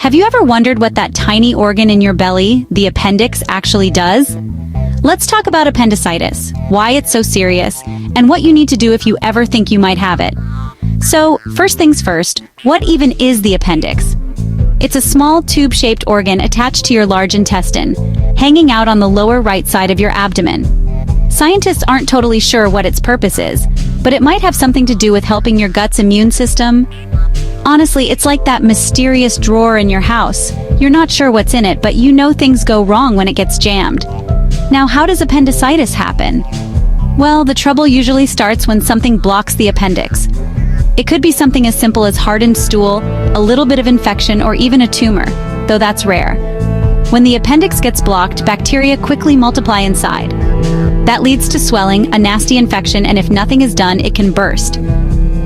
Have you ever wondered what that tiny organ in your belly, the appendix, actually does? Let's talk about appendicitis, why it's so serious, and what you need to do if you ever think you might have it. So, first things first, what even is the appendix? It's a small tube-shaped organ attached to your large intestine, hanging out on the lower right side of your abdomen. Scientists aren't totally sure what its purpose is, but it might have something to do with helping your gut's immune system. Honestly, it's like that mysterious drawer in your house. You're not sure what's in it, but you know things go wrong when it gets jammed. Now, how does appendicitis happen? Well, the trouble usually starts when something blocks the appendix. It could be something as simple as hardened stool, a little bit of infection, or even a tumor, though that's rare. When the appendix gets blocked, bacteria quickly multiply inside. That leads to swelling, a nasty infection, and if nothing is done, it can burst.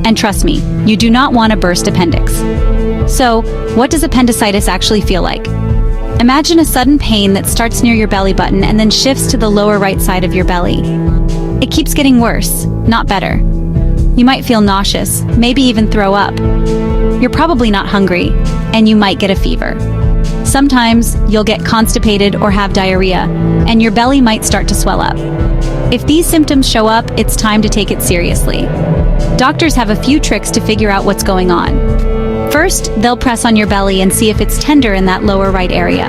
And trust me, you do not want a burst appendix. So, what does appendicitis actually feel like? Imagine a sudden pain that starts near your belly button and then shifts to the lower right side of your belly. It keeps getting worse, not better. You might feel nauseous, maybe even throw up. You're probably not hungry, and you might get a fever. Sometimes you'll get constipated or have diarrhea, and your belly might start to swell up. If these symptoms show up, it's time to take it seriously. Doctors have a few tricks to figure out what's going on. First, they'll press on your belly and see if it's tender in that lower right area.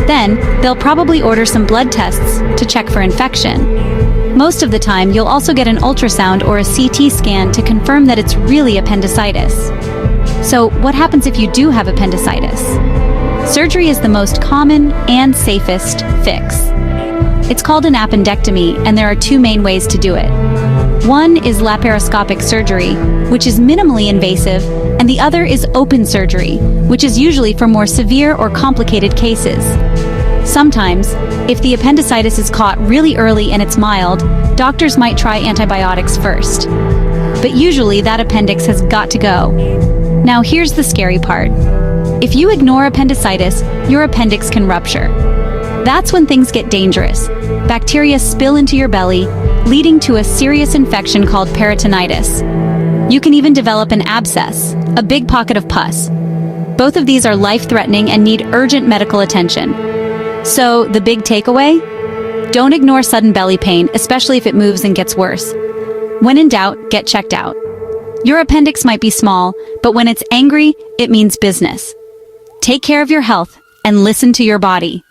Then, they'll probably order some blood tests to check for infection. Most of the time, you'll also get an ultrasound or a CT scan to confirm that it's really appendicitis. So, what happens if you do have appendicitis? Surgery is the most common and safest fix. It's called an appendectomy, and there are two main ways to do it. One is laparoscopic surgery, which is minimally invasive, and the other is open surgery, which is usually for more severe or complicated cases. Sometimes, if the appendicitis is caught really early and it's mild, doctors might try antibiotics first. But usually that appendix has got to go. Now here's the scary part. If you ignore appendicitis, your appendix can rupture. That's when things get dangerous. Bacteria spill into your belly, leading to a serious infection called peritonitis. You can even develop an abscess, a big pocket of pus. Both of these are life-threatening and need urgent medical attention. So, the big takeaway? Don't ignore sudden belly pain, especially if it moves and gets worse. When in doubt, get checked out. Your appendix might be small, but when it's angry, it means business. Take care of your health and listen to your body.